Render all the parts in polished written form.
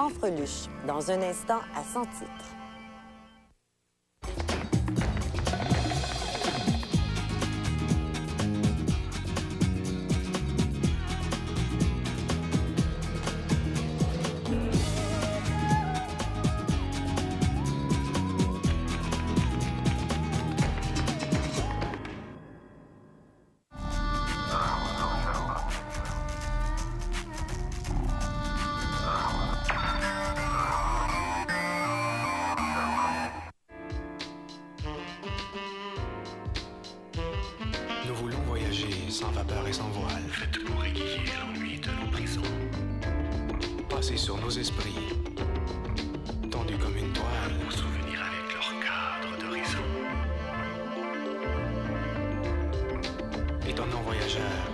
Fanfreluche, dans un instant à 100 titres. Nous voulons voyager sans vapeur et sans voile. Faites pour aiguiller l'ennui de nos prisons. Passer sur nos esprits, tendus comme une toile. Pour souvenir avec leur cadre d'horizon. Étonnants voyageurs,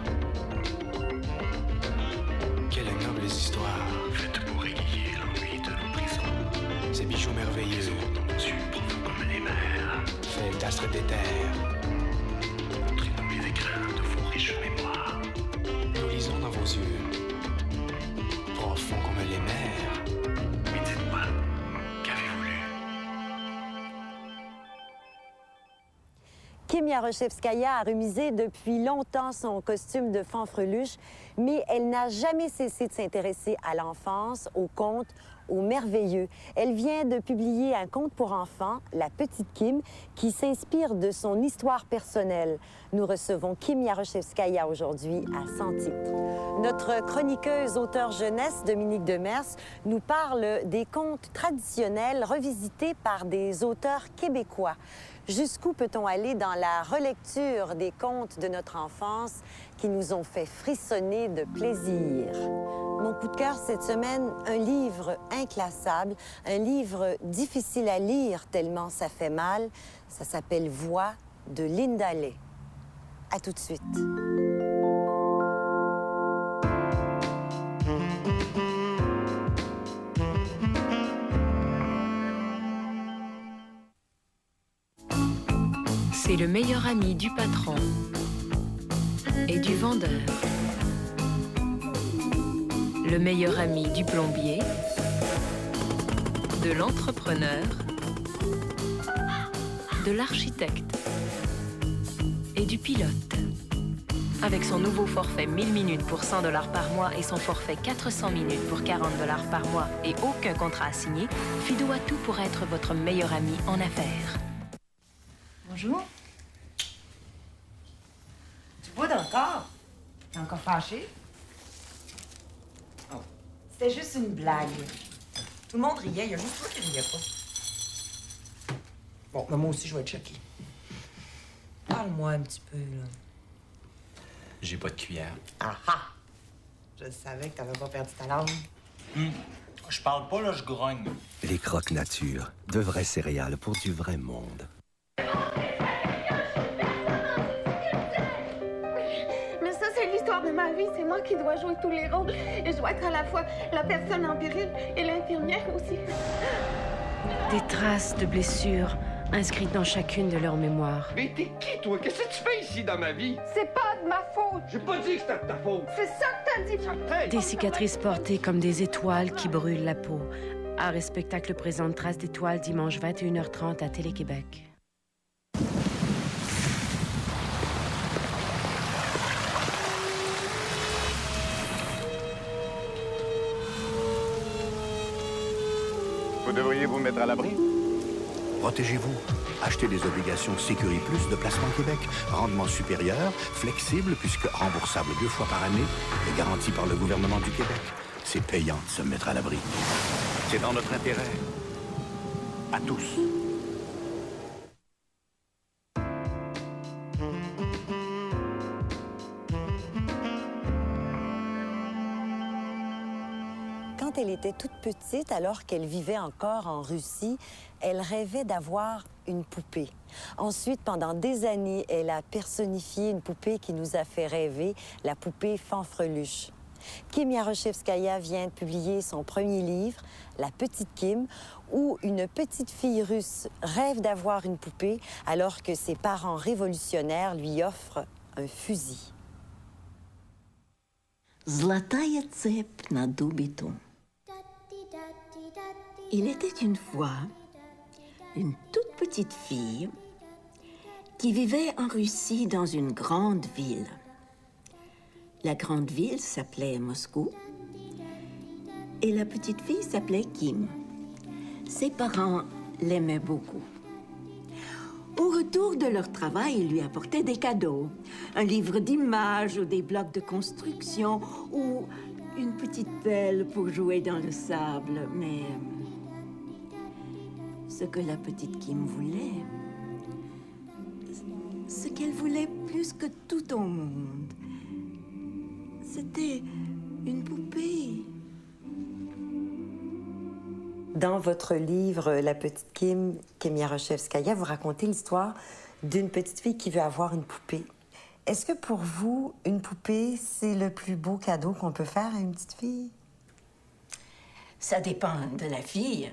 quelles nobles histoires. Faites pour aiguiller l'ennui de nos prisons. Ces bijoux merveilleux, Dans nos yeux profonds comme les mers. faits d'astres d'éther. Montrez-nous les écrins de vos riches mémoires. Nous lisons dans vos yeux, profonds comme les mers. Mais dites-moi, qu'avez-vous lu? Kim Yaroshevskaya a remisé depuis longtemps son costume de fanfreluche, mais elle n'a jamais cessé de s'intéresser à l'enfance, aux contes, aux merveilleux. Elle vient de publier un conte pour enfants, La Petite Kim, qui s'inspire de son histoire personnelle. Nous recevons Kim Yaroshevskaya aujourd'hui à 100 titres. Notre chroniqueuse auteure jeunesse, Dominique Demers, nous parle des contes traditionnels revisités par des auteurs québécois. Jusqu'où peut-on aller dans la relecture des contes de notre enfance qui nous ont fait frissonner de plaisir? Mon coup de cœur cette semaine, un livre inclassable, un livre difficile à lire tellement ça fait mal. Ça s'appelle Voix de Linda Lay. À tout de suite. C'est le meilleur ami du patron et du vendeur. Le meilleur ami du plombier, de l'entrepreneur, de l'architecte et du pilote. Avec son nouveau forfait 1000 minutes pour 100 $ par mois et son forfait 400 minutes pour 40 $ par mois et aucun contrat à signer, Fido a tout pour être votre meilleur ami en affaires. Bonjour. Tu boudes encore? T'es encore fâché? Oh. C'était juste une blague. Tout le monde riait, il y a juste toi qui riais pas. Bon, mais moi aussi, je vais être choquée. Parle-moi un petit peu, là. J'ai pas de cuillère. Ah ah! Je savais que t'avais pas perdu ta langue. Je parle pas, là, je grogne. Les croques nature, de vrais céréales pour du vrai monde. Mais ça, c'est l'histoire de ma vie. C'est moi qui dois jouer tous les rôles. Et je dois être à la fois la personne en péril et l'infirmière aussi. Des traces de blessures inscrites dans chacune de leurs mémoires. Mais t'es qui, toi? Qu'est-ce que tu fais ici dans ma vie? C'est pas de ma faute. J'ai pas dit que c'était de ta faute. C'est ça que t'as dit. Hey! Des cicatrices portées comme des étoiles qui brûlent la peau. Art et spectacle présente Traces d'étoiles dimanche 21h30 à Télé-Québec. Vous devriez vous mettre à l'abri. Protégez-vous. Achetez des obligations Sécuri Plus de Placement Québec. Rendement supérieur, flexible puisque remboursable 2 fois par année et garanti par le gouvernement du Québec. C'est payant de se mettre à l'abri. C'est dans notre intérêt. À tous. Quand elle était toute petite, alors qu'elle vivait encore en Russie, elle rêvait d'avoir une poupée. Ensuite, pendant des années, elle a personnifié une poupée qui nous a fait rêver, la poupée Fanfreluche. Kim Yaroshevskaya vient de publier son premier livre, La Petite Kim, où une petite fille russe rêve d'avoir une poupée alors que ses parents révolutionnaires lui offrent un fusil. Золотая цепь на дубе том. Il était une fois une toute petite fille qui vivait en Russie dans une grande ville. La grande ville s'appelait Moscou et la petite fille s'appelait Kim. Ses parents l'aimaient beaucoup. Au retour de leur travail, ils lui apportaient des cadeaux. Un livre d'images ou des blocs de construction ou une petite pelle pour jouer dans le sable. Mais ce que la petite Kim voulait, ce qu'elle voulait plus que tout au monde, c'était une poupée. Dans votre livre, La petite Kim, Kim Yaroshevskaya, vous racontez l'histoire d'une petite fille qui veut avoir une poupée. Est-ce que pour vous, une poupée, c'est le plus beau cadeau qu'on peut faire à une petite fille? Ça dépend de la fille.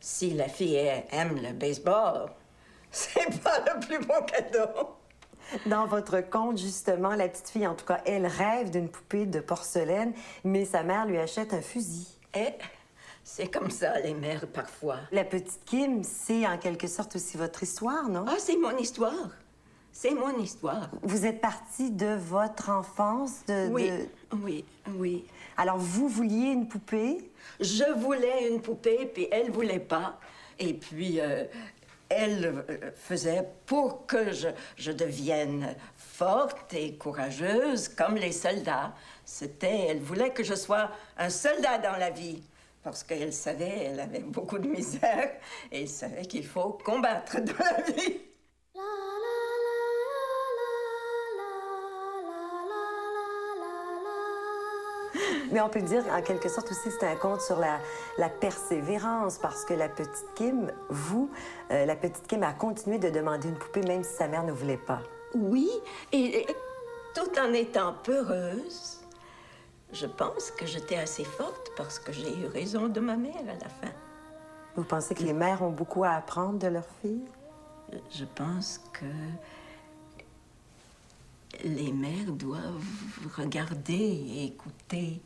Si la fille aime le baseball, c'est pas le plus beau cadeau. Dans votre conte, justement, la petite fille, en tout cas, elle rêve d'une poupée de porcelaine, mais sa mère lui achète un fusil. Et c'est comme ça, les mères, parfois. La petite Kim, c'est en quelque sorte aussi votre histoire, non? Ah, c'est mon histoire. C'est mon histoire. Vous êtes partie de votre enfance, Oui. Alors, vous vouliez une poupée? Je voulais une poupée, puis elle voulait pas. Et puis, elle faisait pour que je devienne forte et courageuse, comme les soldats. Elle voulait que je sois un soldat dans la vie. Parce qu'elle savait, elle avait beaucoup de misère, et elle savait qu'il faut combattre dans la vie. Mais on peut dire, en quelque sorte aussi, c'est un conte sur la persévérance, parce que la petite Kim, la petite Kim a continué de demander une poupée, même si sa mère ne voulait pas. Oui, et tout en étant peureuse, je pense que j'étais assez forte parce que j'ai eu raison de ma mère à la fin. Vous pensez que les mères ont beaucoup à apprendre de leurs filles? Je pense que les mères doivent regarder et écouter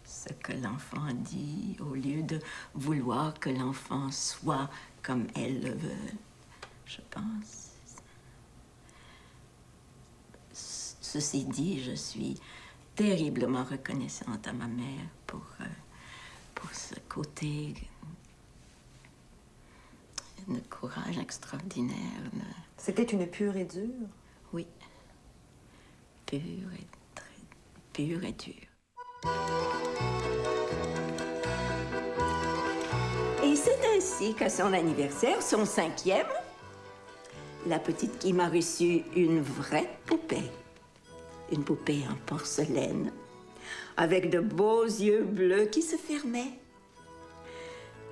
ce que l'enfant dit au lieu de vouloir que l'enfant soit comme elles le veulent, je pense. Ceci dit, je suis terriblement reconnaissante à ma mère pour ce côté de courage extraordinaire. C'était une pure et dure? Oui. Pure et dure. Et c'est ainsi qu'à son anniversaire, son 5e, la petite Kim a reçu une vraie poupée. Une poupée en porcelaine, avec de beaux yeux bleus qui se fermaient,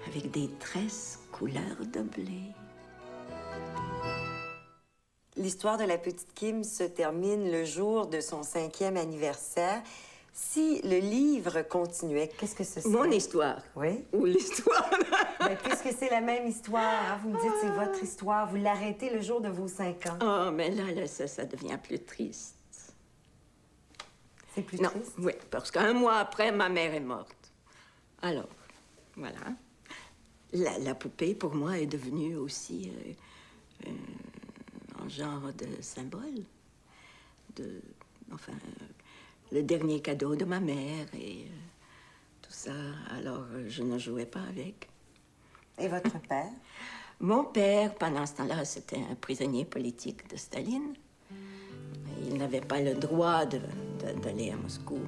avec des tresses couleur de blé. L'histoire de la petite Kim se termine le jour de son 5e anniversaire. Si le livre continuait, qu'est-ce que ce serait? Mon histoire. Oui? Ou l'histoire. Mais puisque c'est la même histoire, hein, vous me dites c'est votre histoire, vous l'arrêtez le jour de vos 5 ans. Oh, mais là, ça devient plus triste. C'est plus non, triste? Oui, parce qu'un mois après, ma mère est morte. Alors, voilà. La poupée, pour moi, est devenue aussi un genre de symbole. Le dernier cadeau de ma mère et tout ça. Alors, je ne jouais pas avec. Et votre père? Mon père, pendant ce temps-là, c'était un prisonnier politique de Staline. Il n'avait pas le droit d'aller à Moscou.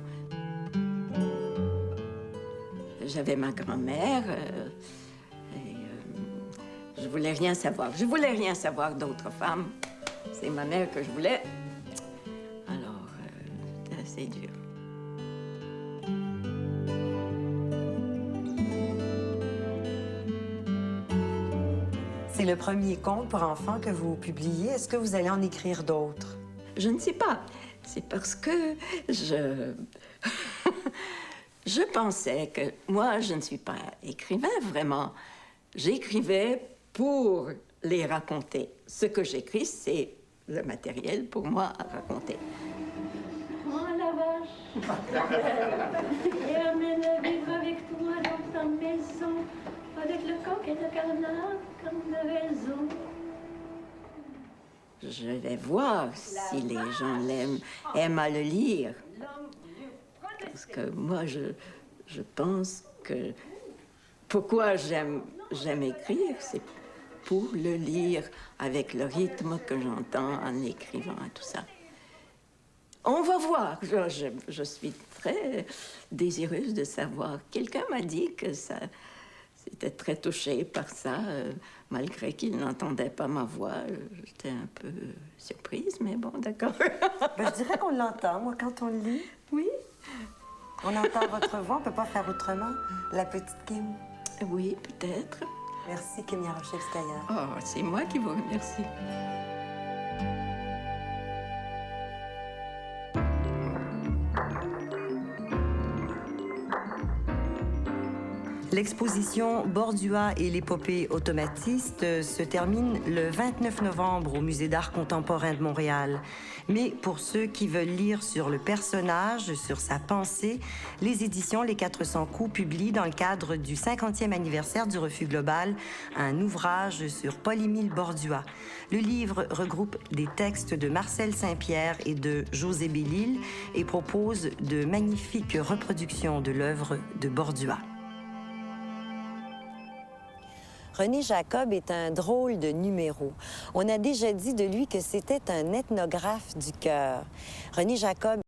J'avais ma grand-mère et je voulais rien savoir. Je voulais rien savoir d'autres femmes. C'est ma mère que je voulais. Alors, c'était assez dur. C'est le premier conte pour enfants que vous publiez. Est-ce que vous allez en écrire d'autres? Je ne sais pas. C'est parce que je pensais que moi, je ne suis pas écrivain, vraiment. J'écrivais pour les raconter. Ce que j'écris, c'est le matériel pour moi à raconter. Prends la vache et amène-la vivre avec toi dans ta maison. avec le coq et le canard, comme le réseau. Je vais voir si les gens aiment à le lire. Parce que moi, je pense que pourquoi j'aime écrire, c'est pour le lire avec le rythme que j'entends en écrivant et tout ça. On va voir. Je suis très désireuse de savoir. Quelqu'un m'a dit que ça... J'étais très touchée par ça, malgré qu'il n'entendait pas ma voix. J'étais un peu surprise, mais bon, d'accord. Ben, je dirais qu'on l'entend, moi, quand on le lit. Oui. On entend votre voix, on peut pas faire autrement. La petite Kim. Oui, peut-être. Merci, Kim Yaroshevskaya. Oh, c'est moi qui vous remercie. L'exposition Bordua et l'épopée automatiste se termine le 29 novembre au Musée d'art contemporain de Montréal. Mais pour ceux qui veulent lire sur le personnage, sur sa pensée, les éditions Les 400 coups publient dans le cadre du 50e anniversaire du Refus global un ouvrage sur Paul-Émile Bordua. Le livre regroupe des textes de Marcel Saint-Pierre et de José Bellil et propose de magnifiques reproductions de l'œuvre de Bordua. René Jacob est un drôle de numéro. On a déjà dit de lui que c'était un ethnographe du cœur. René Jacob